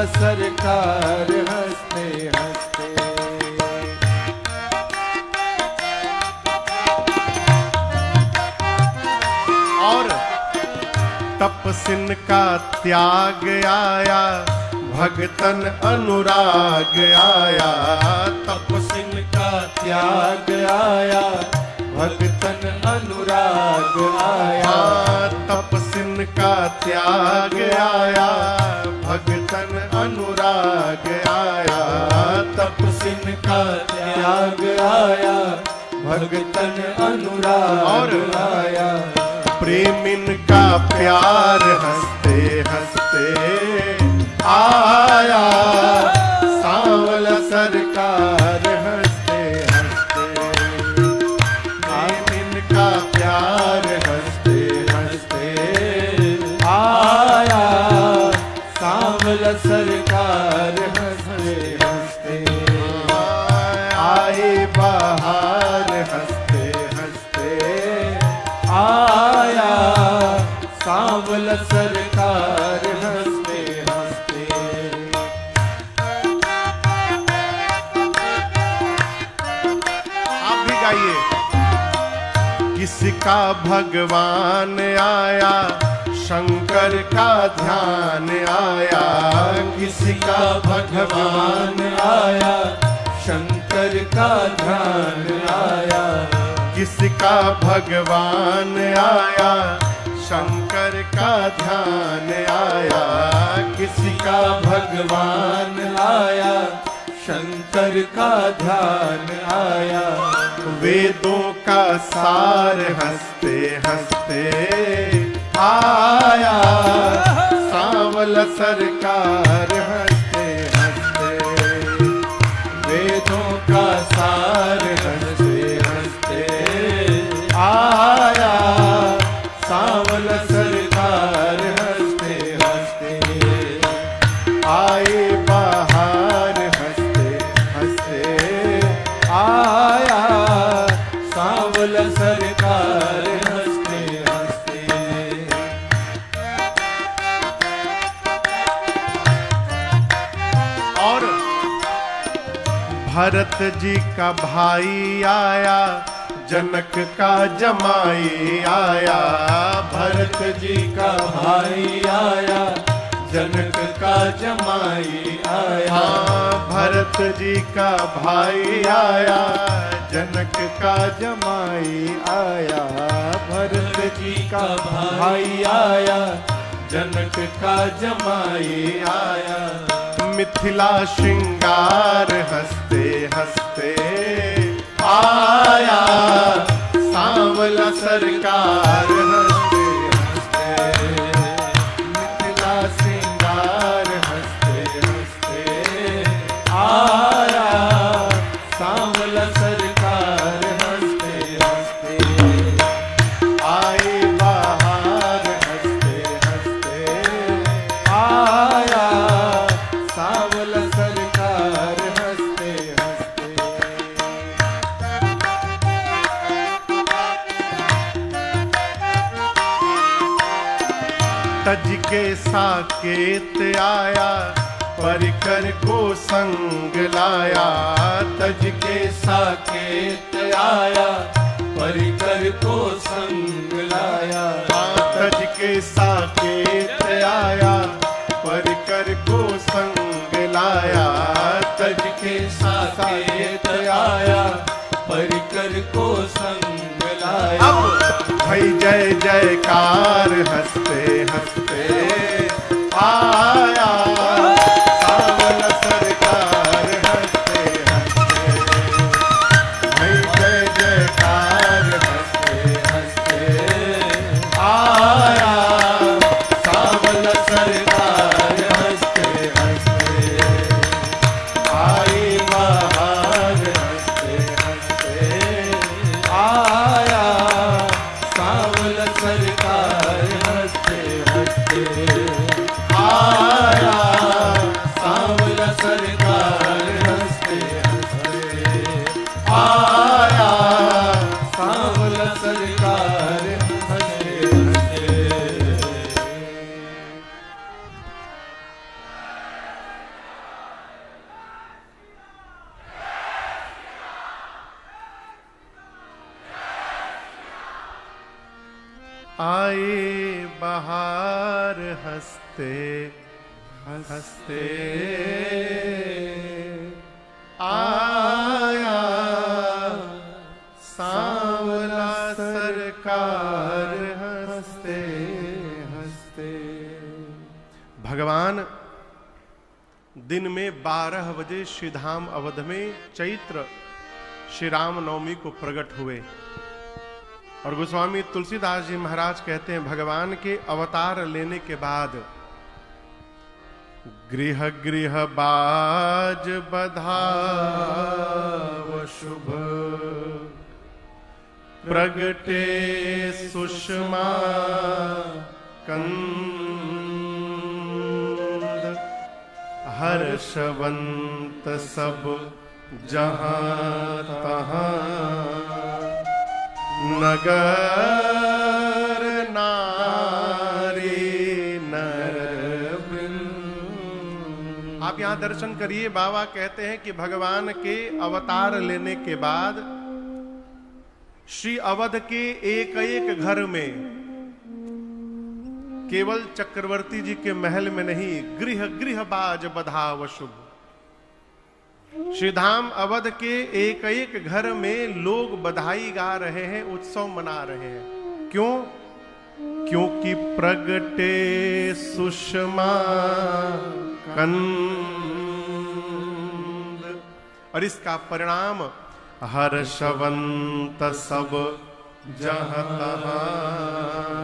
सांवला सरकार हंसते हंसते। और तपसिन का त्याग आया, भगतन अनुराग आया। तपसिन का त्याग आया, भगतन अनुराग आया। तपसिन का त्याग आया, भगतन अनुराग आया। तपसिन का त्याग आया, भगतन अनुराग आया। प्रेमिन का प्यार हंसते हंसते आया, सांवला सरकार हंसते हंसते। प्रेमिन का प्यार हंसते हंसते आया, सांवला सरकार हंसते हंसते। आए बाहर हंसते हंसते आया, सांवला सरकार हंसते हंसते। आप भी गाइए। किसका भगवान आया, शंकर का ध्यान आया। किसका भगवान आया, शंकर का ध्यान आया। किसका भगवान आया, शंकर का ध्यान आया। किसका भगवान आया, शंकर का ध्यान आया। वेदों का सार हंसते हंसते आया, सांवला सरकार हंसते हंसते। वेदों का सार हंसते हंसते आया, सांवला सरकार हंसते हंसते। आए बाहर हंसते हंसते आया, सांवला सरकार हंसते हंसते। और भरत जी का भाई आया, जनक का जमाई आया। भरत जी का भाई आया, जनक का जमाई आया। भरत जी का भाई आया, जनक का जमाई आया। भरत जी का भाई आया, जनक का जमाई आया। मिथिला श्रृंगार हंसते हंसते आया, सांवला सरकार हंसते हंसते। मिथिला श्रृंगार हंसते हंसते आया, सांवला सरकार हंसते हंसते। आए बाहर हंसते हंसते आया, सांवला सरकार हंसते हंसते। तज के साकेत आया, परिकर को संग लाया। तज के साकेत आया, परिकर को संग लाया। तज के साकेत आया, परिकर को संग लाया। तज के साकेत आया, परिकर को संग लाया। भई जय जयकार हंसते हंसते आया, सांवला सरकार हंसते हंसते। भई जय जयकार हंसते हंसते आया, सांवला सरकार हंसते हंसते। आई बाहर हंसते हंसते आया, सांवला सरकार हंसते हंसते। आया, सांवला सरकार हंसते हंसते। आया, सांवला सरकार हंसते हंसते। आए बहार हंसते हंसते आया सांवला सरकार हंसते हंसते। भगवान दिन में 12 बजे श्रीधाम अवध में चैत्र श्री राम नवमी को प्रकट हुए। और गोस्वामी तुलसीदास जी महाराज कहते हैं भगवान के अवतार लेने के बाद गृह गृह बाज बधाव शुभ प्रगटे सुषमा कंद हर्षवंत सब जहां तहां नगर नारी नर वृंद। आप यहां दर्शन करिए। बाबा कहते हैं कि भगवान के अवतार लेने के बाद श्री अवध के एक एक घर में केवल चक्रवर्ती जी के महल में नहीं, गृह गृह बाज बधाव शुभ। श्रीधाम अवध के एक एक घर में लोग बधाई गा रहे हैं, उत्सव मना रहे हैं। क्यों? क्योंकि प्रगटे सुषमा कंद। और इसका परिणाम हर्षवंत सब जहां तहां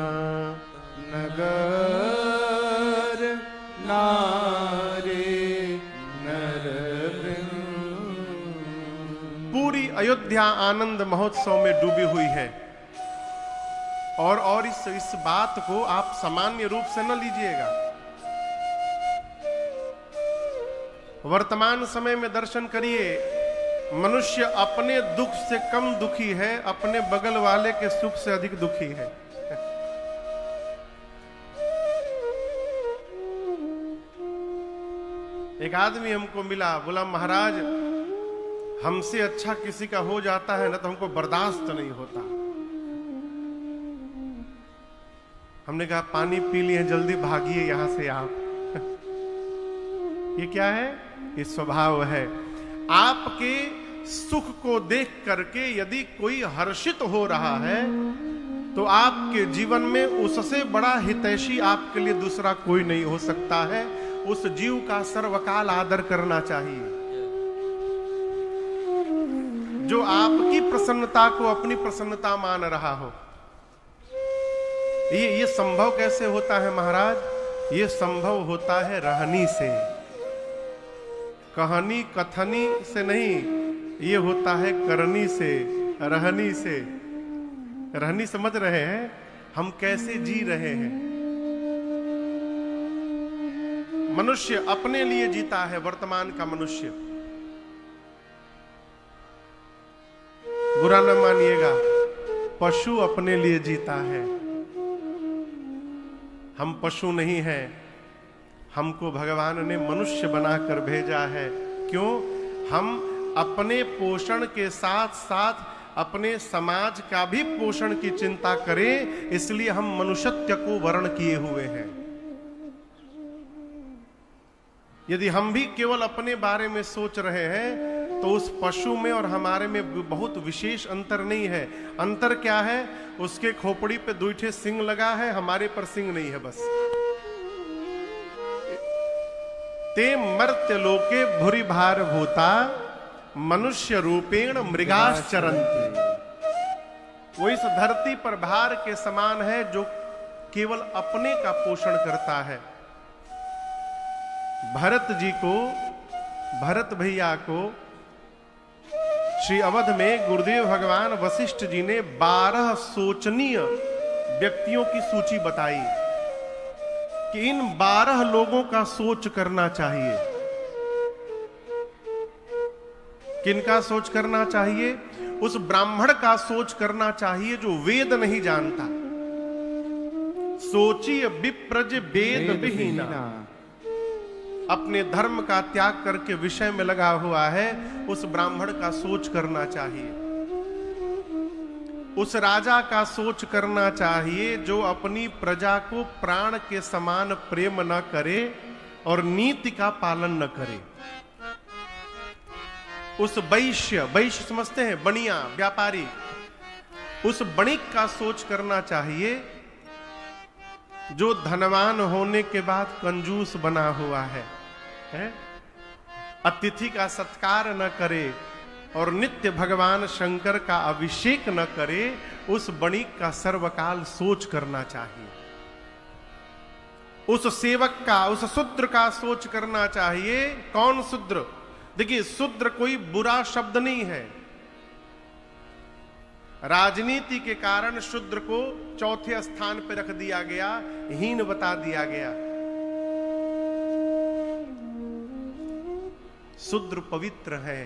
नगर नारी नर वृंद। पूरी अयोध्या आनंद महोत्सव में डूबी हुई है। और इस बात को आप सामान्य रूप से न लीजिएगा। वर्तमान समय में दर्शन करिए, मनुष्य अपने दुख से कम दुखी है, अपने बगल वाले के सुख से अधिक दुखी है। एक आदमी हमको मिला, बोला महाराज हमसे अच्छा किसी का हो जाता है ना तो हमको बर्दाश्त नहीं होता। हमने कहा पानी पी लिए, जल्दी भागिए यहां से आप। ये क्या है? ये स्वभाव है। आपके सुख को देख करके यदि कोई हर्षित हो रहा है तो आपके जीवन में उससे बड़ा हितैषी आपके लिए दूसरा कोई नहीं हो सकता है। उस जीव का सर्वकाल आदर करना चाहिए। जो आपकी प्रसन्नता को अपनी प्रसन्नता मान रहा हो। ये संभव कैसे होता है महाराज? ये संभव होता है रहनी से, कहानी कथनी से नहीं। ये होता है करनी से, रहनी से। रहनी समझ रहे हैं? हम कैसे जी रहे हैं। मनुष्य अपने लिए जीता है। वर्तमान का मनुष्य, बुरा न मानिएगा, पशु अपने लिए जीता है। हम पशु नहीं हैं। हमको भगवान ने मनुष्य बनाकर भेजा है। क्यों? हम अपने पोषण के साथ साथ अपने समाज का भी पोषण की चिंता करें, इसलिए हम मनुष्यत्व को वर्ण किए हुए हैं। यदि हम भी केवल अपने बारे में सोच रहे हैं तो उस पशु में और हमारे में बहुत विशेष अंतर नहीं है। अंतर क्या है? उसके खोपड़ी पे 2 ठे सिंग लगा है, हमारे पर सिंग नहीं है। बस ते मर्त्य लोके भूरि भार भूता मनुष्य रूपेण मृगाश्चरन्ति। वो इस धरती पर भार के समान है जो केवल अपने का पोषण करता है। भरत जी को, भरत भैया को श्री अवध में गुरुदेव भगवान वशिष्ठ जी ने 12 सोचनीय व्यक्तियों की सूची बताई कि इन 12 लोगों का सोच करना चाहिए। किनका सोच करना चाहिए? उस ब्राह्मण का सोच करना चाहिए जो वेद नहीं जानता। सोचिए विप्रज वेद विहीना, अपने धर्म का त्याग करके विषय में लगा हुआ है, उस ब्राह्मण का सोच करना चाहिए। उस राजा का सोच करना चाहिए जो अपनी प्रजा को प्राण के समान प्रेम न करे और नीति का पालन न करे। उस वैश्य समझते हैं, बनिया व्यापारी, उस बणिक का सोच करना चाहिए जो धनवान होने के बाद कंजूस बना हुआ है? अतिथि का सत्कार न करे और नित्य भगवान शंकर का अभिषेक न करे, उस बणिक का सर्वकाल सोच करना चाहिए। उस सेवक का, उस शूद्र का सोच करना चाहिए। कौन शूद्र? देखिए, शूद्र कोई बुरा शब्द नहीं है। राजनीति के कारण शूद्र को चौथे स्थान पर रख दिया गया, हीन बता दिया गया। शूद्र पवित्र है।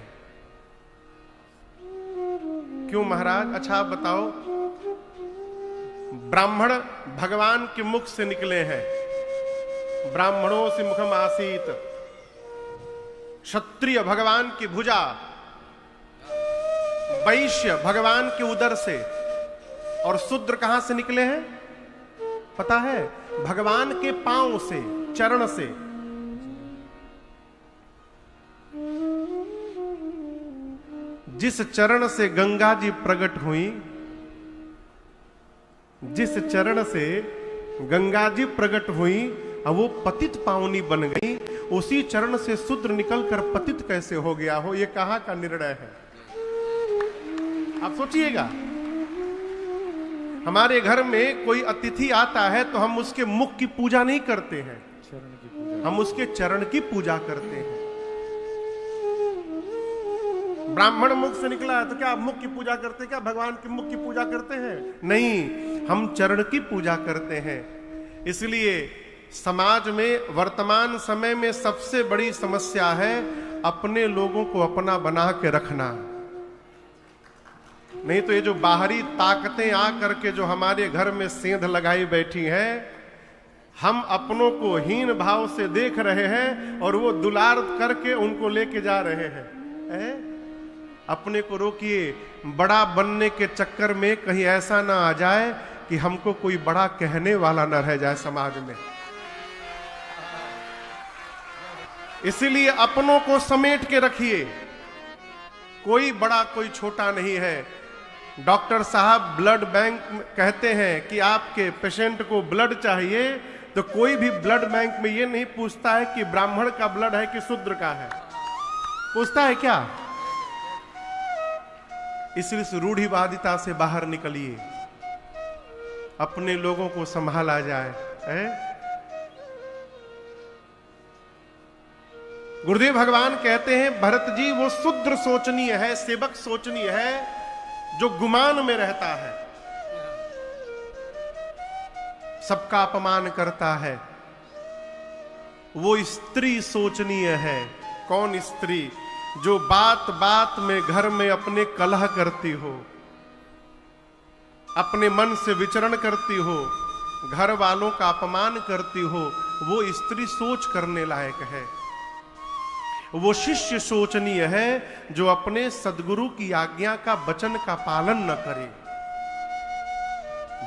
क्यों महाराज? अच्छा आप बताओ, ब्राह्मण भगवान के मुख से निकले हैं, ब्राह्मणों से मुखम आसीत, क्षत्रिय भगवान की भुजा, वैश्य भगवान के उदर से, और शूद्र कहां से निकले हैं पता है? भगवान के पांव से, चरण से। जिस चरण से गंगा जी प्रकट हुई, जिस चरण से गंगा जी प्रकट हुई, अब वो पतित पावनी बन गई, उसी चरण से शूद्र निकलकर पतित कैसे हो गया हो? ये कहां का निर्णय है? आप सोचिएगा। हमारे घर में कोई अतिथि आता है तो हम उसके मुख की पूजा नहीं करते हैं, हम उसके चरण की पूजा करते हैं। ब्राह्मण मुख से निकला है तो क्या मुख की पूजा करते हैं? क्या भगवान के मुख की पूजा करते हैं? नहीं, हम चरण की पूजा करते हैं। इसलिए समाज में वर्तमान समय में सबसे बड़ी समस्या है अपने लोगों को अपना बना के रखना। नहीं तो ये जो बाहरी ताकतें आ करके जो हमारे घर में सेंध लगाई बैठी हैं, हम अपनों को हीन भाव से देख रहे हैं और वो दुलार करके उनको लेके जा रहे हैं। अपने को रोकिए, बड़ा बनने के चक्कर में कहीं ऐसा ना आ जाए कि हमको कोई बड़ा कहने वाला ना रह जाए समाज में। इसीलिए अपनों को समेट के रखिए। कोई बड़ा कोई छोटा नहीं है। डॉक्टर साहब ब्लड बैंक कहते हैं कि आपके पेशेंट को ब्लड चाहिए, तो कोई भी ब्लड बैंक में ये नहीं पूछता है कि ब्राह्मण का ब्लड है कि शूद्र का है। पूछता है क्या? इसलिए इस रूढ़िवादिता से बाहर निकलिए, अपने लोगों को संभाला जाए। गुरुदेव भगवान कहते हैं, भरत जी वो शूद्र सोचनीय है, सेवक सोचनीय है जो गुमान में रहता है, सबका अपमान करता है। वो स्त्री सोचनीय है। कौन स्त्री? जो बात बात में घर में अपने कलह करती हो, अपने मन से विचरण करती हो, घर वालों का अपमान करती हो, वो स्त्री सोच करने लायक है। वो शिष्य सोचनीय है जो अपने सद्गुरु की आज्ञा का वचन का पालन न करे।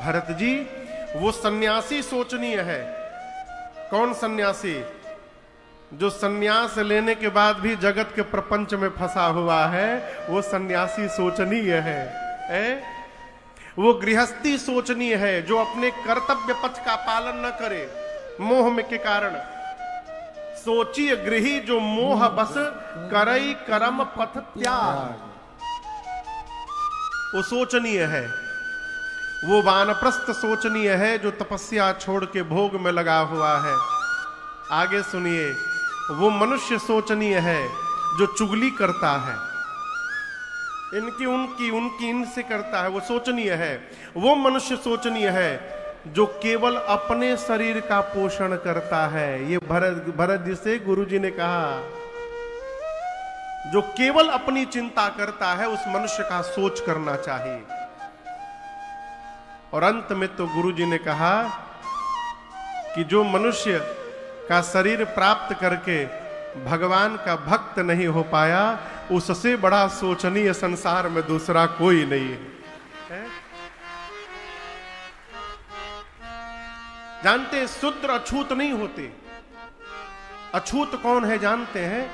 भरत जी वो सन्यासी सोचनीय है। कौन सन्यासी? जो सन्यास लेने के बाद भी जगत के प्रपंच में फंसा हुआ है, वो सन्यासी सोचनीय है। वो गृहस्थी सोचनीय है जो अपने कर्तव्य पथ का पालन न करे मोह में के कारण। सोचिए गृही जो मोह बस करई कर्म पथ त्याग, वो सोचनीय है। वो वानप्रस्थ सोचनीय है जो तपस्या छोड़ के भोग में लगा हुआ है। आगे सुनिए, वो मनुष्य सोचनीय है जो चुगली करता है, इनकी उनकी उनकी इनसे करता है, वो सोचनीय है। वो मनुष्य सोचनीय है जो केवल अपने शरीर का पोषण करता है। ये भरत जी से गुरु जी ने कहा, जो केवल अपनी चिंता करता है उस मनुष्य का सोच करना चाहिए। और अंत में तो गुरु जी ने कहा कि जो मनुष्य का शरीर प्राप्त करके भगवान का भक्त नहीं हो पाया, उससे बड़ा सोचनीय संसार में दूसरा कोई नहीं है। जानते हैं शूद्र अछूत नहीं होते। अछूत कौन है जानते हैं?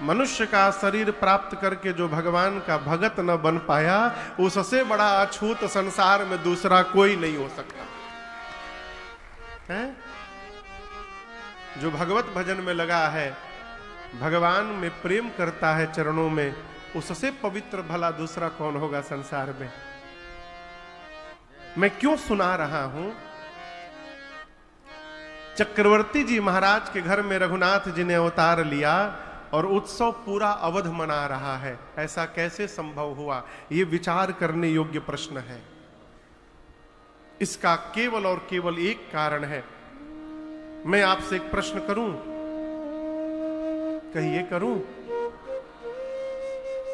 मनुष्य का शरीर प्राप्त करके जो भगवान का भगत न बन पाया, उससे बड़ा अछूत संसार में दूसरा कोई नहीं हो सकता है। जो भगवत भजन में लगा है, भगवान में प्रेम करता है चरणों में, उससे पवित्र भला दूसरा कौन होगा संसार में। मैं क्यों सुना रहा हूं? चक्रवर्ती जी महाराज के घर में रघुनाथ जी ने अवतार लिया और उत्सव पूरा अवध मना रहा है। ऐसा कैसे संभव हुआ? यह विचार करने योग्य प्रश्न है। इसका केवल और केवल एक कारण है। मैं आपसे एक प्रश्न करूं, कहिए करूं?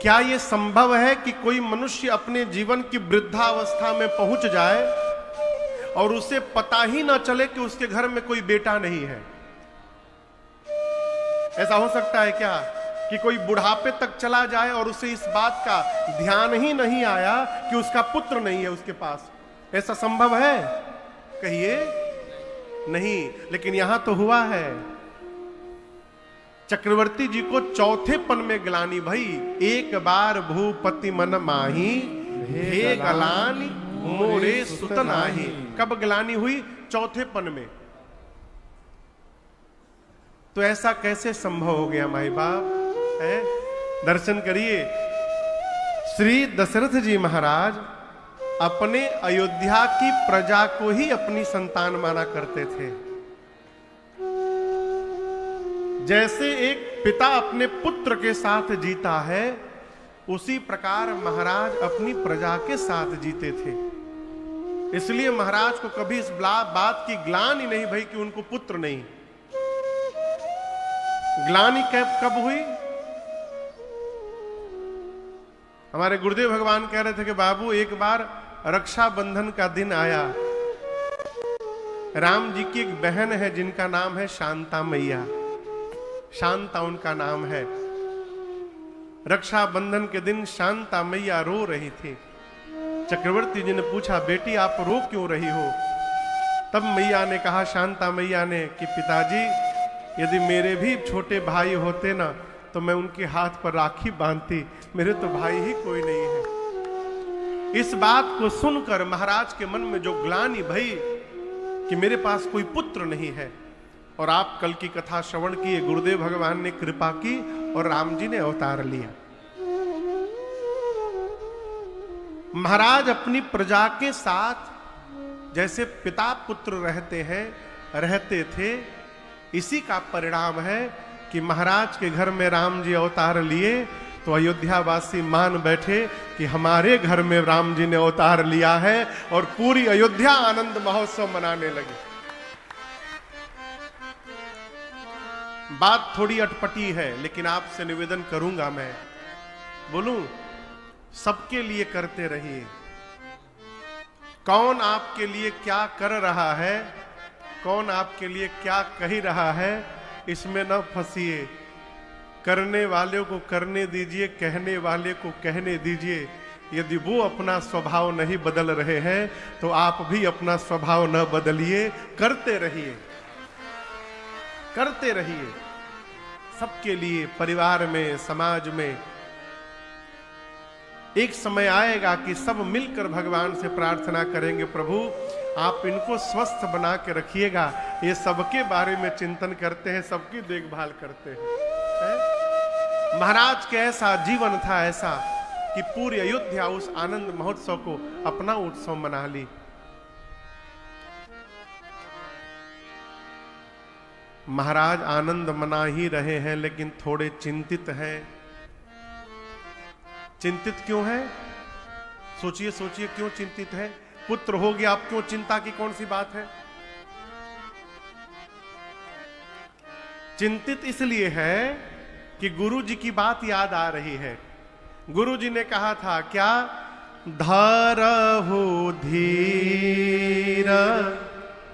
क्या यह संभव है कि कोई मनुष्य अपने जीवन की वृद्धावस्था में पहुंच जाए और उसे पता ही ना चले कि उसके घर में कोई बेटा नहीं है? ऐसा हो सकता है क्या कि कोई बुढ़ापे तक चला जाए और उसे इस बात का ध्यान ही नहीं आया कि उसका पुत्र नहीं है उसके पास? ऐसा संभव है? कहिए नहीं। लेकिन यहां तो हुआ है। चक्रवर्ती जी को चौथे पन में ग्लानि भई, एक बार भूपति मन माही, हे गलानि मोरे सुत नाही। कब ग्लानि हुई? चौथे पन में। तो ऐसा कैसे संभव हो गया माई बाप है? दर्शन करिए। श्री दशरथ जी महाराज अपने अयोध्या की प्रजा को ही अपनी संतान माना करते थे। जैसे एक पिता अपने पुत्र के साथ जीता है, उसी प्रकार महाराज अपनी प्रजा के साथ जीते थे। इसलिए महाराज को कभी इस बात की ग्लानि नहीं भई कि उनको पुत्र नहीं। ग्लानि कब हुई? हमारे गुरुदेव भगवान कह रहे थे कि बाबू, एक बार रक्षाबंधन का दिन आया। राम जी की एक बहन है जिनका नाम है शांता मैया। शांता उनका नाम है। रक्षाबंधन के दिन शांता मैया रो रही थी। चक्रवर्ती जी ने पूछा, बेटी आप रो क्यों रही हो? तब मैया ने कहा, शांता मैया ने, कि पिताजी, यदि मेरे भी छोटे भाई होते ना तो मैं उनके हाथ पर राखी बांधती। मेरे तो भाई ही कोई नहीं है। इस बात को सुनकर महाराज के मन में जो ग्लानि भई कि मेरे पास कोई पुत्र नहीं है, और आप कल की कथा श्रवण किए, गुरुदेव भगवान ने कृपा की और राम जी ने अवतार लिया। महाराज अपनी प्रजा के साथ जैसे पिता पुत्र रहते थे, इसी का परिणाम है कि महाराज के घर में राम जी अवतार लिए तो अयोध्यावासी मान बैठे कि हमारे घर में राम जी ने अवतार लिया है, और पूरी अयोध्या आनंद महोत्सव मनाने लगी। बात थोड़ी अटपटी है, लेकिन आपसे निवेदन करूंगा, मैं बोलूं, सबके लिए करते रहिए। कौन आपके लिए क्या कर रहा है, कौन आपके लिए क्या कह रहा है, इसमें न फंसिए। करने वाले को करने दीजिए, कहने वाले को कहने दीजिए। यदि वो अपना स्वभाव नहीं बदल रहे हैं तो आप भी अपना स्वभाव न बदलिए। करते रहिए, करते रहिए सबके लिए, परिवार में, समाज में। एक समय आएगा कि सब मिलकर भगवान से प्रार्थना करेंगे, प्रभु आप इनको स्वस्थ बना के रखिएगा। ये सबके बारे में चिंतन करते हैं, सबकी देखभाल करते हैं। महाराज के ऐसा जीवन था, ऐसा कि पूरी अयोध्या उस आनंद महोत्सव को अपना उत्सव मना ली। महाराज आनंद मना ही रहे हैं, लेकिन थोड़े चिंतित हैं। चिंतित क्यों है? सोचिए सोचिए, क्यों चिंतित है? पुत्र हो गया, आप क्यों चिंता की कौन सी बात है? चिंतित इसलिए है कि गुरु जी की बात याद आ रही है। गुरु जी ने कहा था क्या? धरहु धीर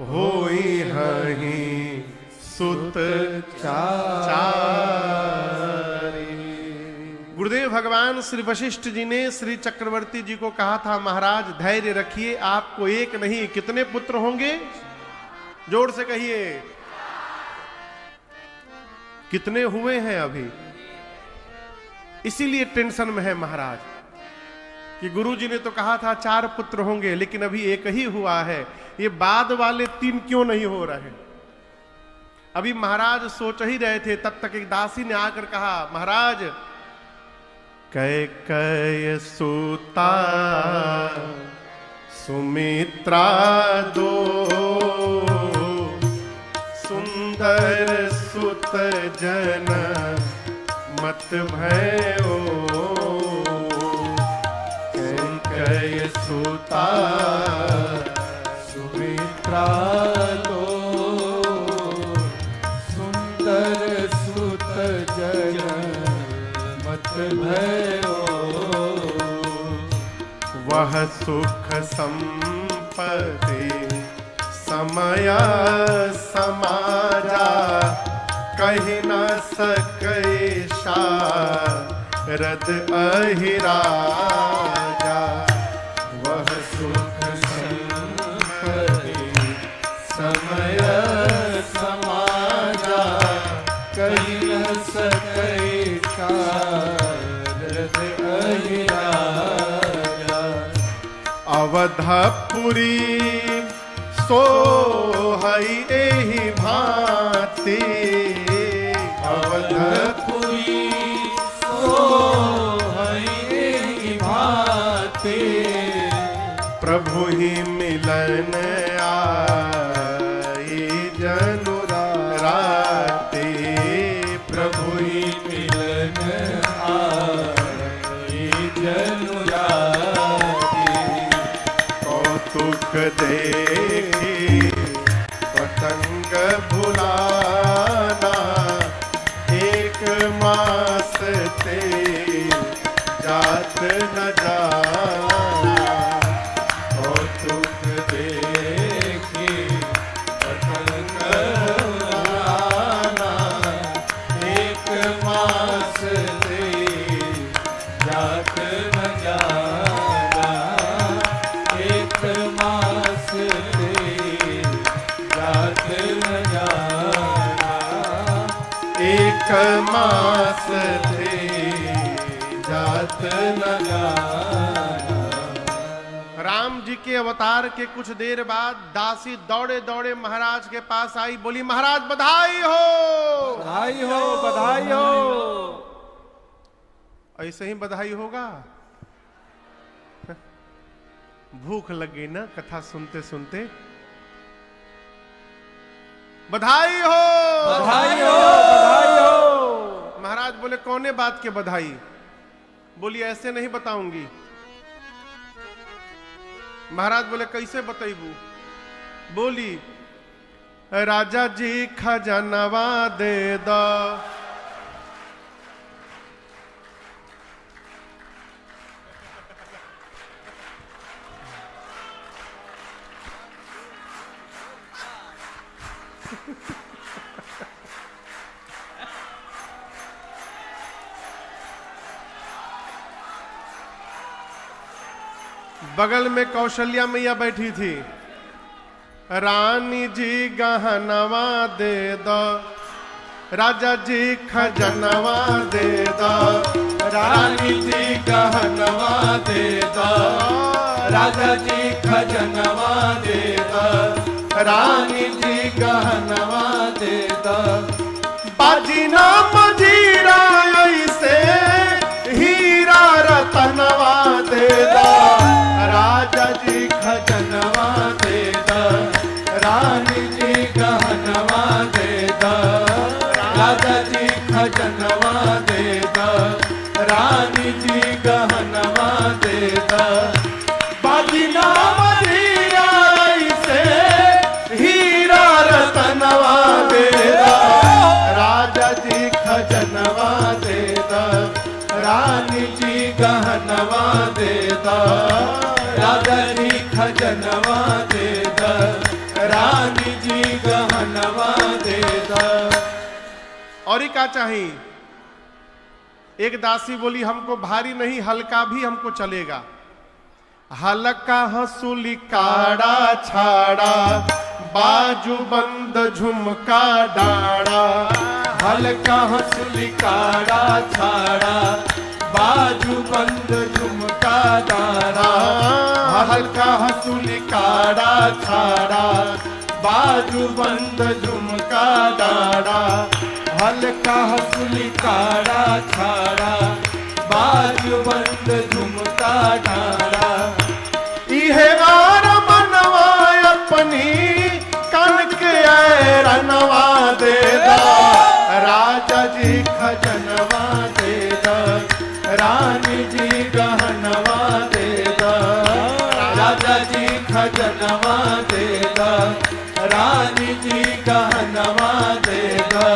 होई हहि सुत चारी। गुरुदेव भगवान श्री वशिष्ठ जी ने श्री चक्रवर्ती जी को कहा था, महाराज धैर्य रखिए, आपको एक नहीं कितने पुत्र होंगे? जोर से कहिए। कितने हुए हैं अभी? इसीलिए टेंशन में है महाराज कि गुरुजी ने तो कहा था 4 पुत्र होंगे, लेकिन अभी एक ही हुआ है, ये बाद वाले 3 क्यों नहीं हो रहे? अभी महाराज सोच ही रहे थे, तब तक एक दासी ने आकर कहा, महाराज कैकेयी सुता सुमित्रा दो, सुंदर सुत जन मत भयो, कैकेयी सुता सुमित्रा दो, सुंदर सुत जन मत भयो, वह सुख संपत्ति समय समाजा, कही न सके शारद अहिराजा। वह सुख संपत्ति समय समाजा, कही न सके शारद अहिराजा। अवधपुरी सोहई एहि भांति, अवधपुरी सोहई एहि भांति, प्रभु ही मिलन आई जनु राते, प्रभु ही मिलन आई जनु राते। कौतुक देखी पतंग भुलाना, एक मास ते जात न जाना। कौतुक देखी पतंग भुलाना, एक मास ते जात न जाना, एक मास ते जात न जाना, एक मास थे जात न जाना। राम जी के अवतार के कुछ देर बाद दासी दौड़े दौड़े महाराज के पास आई, बोली महाराज बधाई हो। बधाई हो, बधाई हो। ऐसे ही बधाई होगा? भूख लग गई ना कथा सुनते सुनते। बधाई हो, बधाई हो, बधाई हो। महाराज बोले कौने बात के बधाई? बोली ऐसे नहीं बताऊंगी। महाराज बोले कैसे बताइबू? बोली राजा जी खजनवा दे दो, बगल में कौशल्या मैया बैठी थी। रानी जी गहनवा दे दो, राजा जी खजनवा दे दो, रानी जी गहनवा दे दो, राजा जी खजनवा दे दो, रानी जी गहनवा दे दो। बाजी ना मजीरा ऐसे हीरा रतनवा दे दो, राजा जी खजनवा दे दो, रानी जी गहनवा दे दो, राजा जी खजनवा दे दो, रानी जी गहनवा दे दो। बाजी नाम हीरा ऐसे हीरा रतनवा दे दो, राजा जी खजनवा दे दो, रानी जी गहनवा दे दो, राजा जी खजनवा दे दो, रानी जी गहनवा दे दो। और ही क्या चाहिए? एक दासी बोली हमको भारी नहीं हल्का भी हमको चलेगा। हल्का हंसुली काड़ा छाड़ा बाजू बंद झुमका डाड़ा, हल्का हंसुली काड़ा छाड़ा, बाजू बंद झुमका डारा, हल्का हंसुली काड़ा छाड़ा, बाजू बंद झुमका डारा, हल्का हंसुली काड़ा छाड़ा, बाजू बंद झुमका डारा। इहे वार मनवा अपनी कनक रनवा दे दा, राजा जी खजनवा दे दा, रानी जी गहनवा दे दा, राजा जी खजनवा दे दा, रानी जी गहनवा दे दा।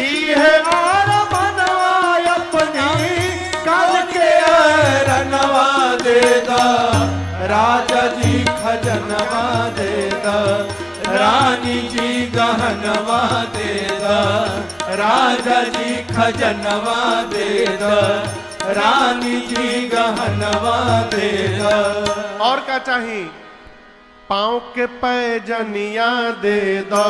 इहे आर मनवा अपनी कनके रनवा दे दा, राजा जी खजनवा दे दा, रानी जी गहनवा दे दा, राजा जी खजनवा दे दा, रानी जी गहनवा दे दा। और क्या चाहिए? पाँव के पैजनिया दे दा,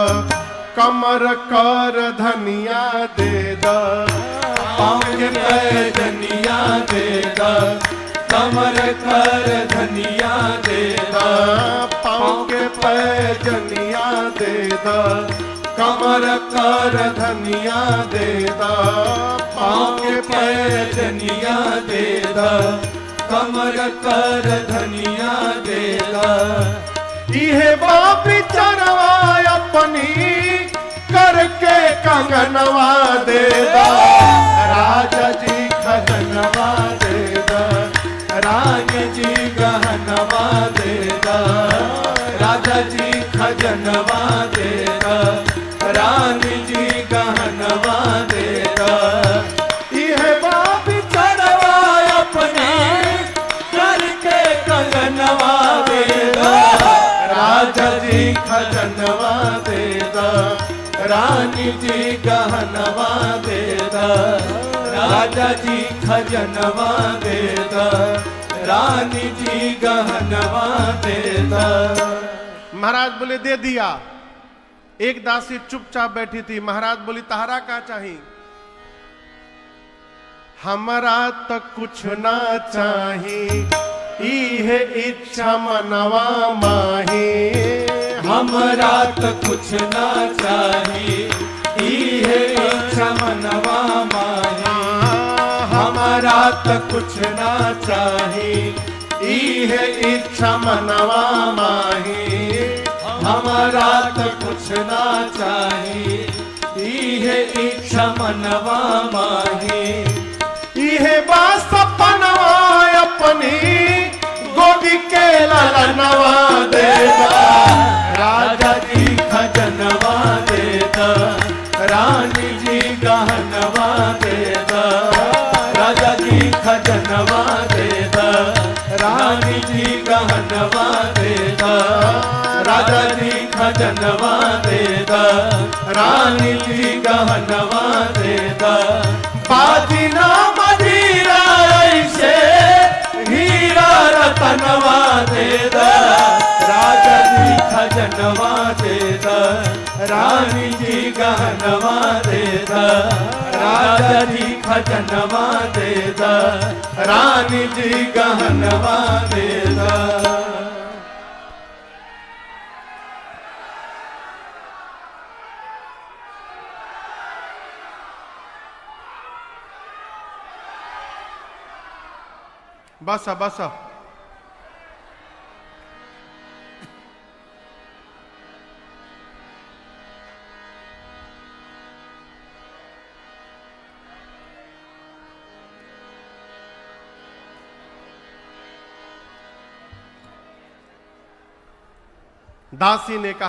कमर कर धनिया दे दा, पाँव के पैजनिया दे दा, कमर कर धनिया दे दा, पाँव के पैजनिया दे दा, कमर कर धनिया दे दा, पाँव के पैजनिया दे दा, कमर कर धनिया दे दा। इहे बापी चरवा अपनी करके कंगनवा दे दा, राजा जी खजनवा दे दा, रानी जी गहनवा दे दा, राजा जी खजनवा दे दा, रानी जी गहनवा दे दा। इहे बापी चढ़वा अपने करके कंगनवा दे दा, राजा जी खजनवा दे दा, रानी जी गहनवा दे दा, राजा जी खजनवा दे दा, रानी जी गहनवा दे दा। महाराज बोले दे दिया। एक दासी चुपचाप बैठी थी। महाराज बोली तहरा का चाहिए? हमारा तो कुछ ना चाहिए, इहे इच्छा मनवा माही, हमरा तो कुछ ना चाहिए, इहे इच्छा मनवा माही, हमारा तो कुछ ना चाहिए, इहे इच्छा मनवा माही, हमारा तो कुछ ना चाहिए, इहे इच्छा मनवा माही। इहे बात सपनवा अपनी गोदी के ललनवा दे दा, राजा जी खजनवा दे दा, रानी जी गहनवा दे दा, राजा जी खजनवा दे दा, रानी जी गहनवा दे दा, राजा जी खजनवा दे दा, रानी जी गहनवा दे दा। बाजी ना मजीरा ऐसे हीरा रतनवा दे दा, राजा जी खजनवा दे दा, रानी जी गहनवा दे दा, राजा जी खजनवा दे दा, रानी जी गहनवा दे दा। बस बस। दासी ने कहा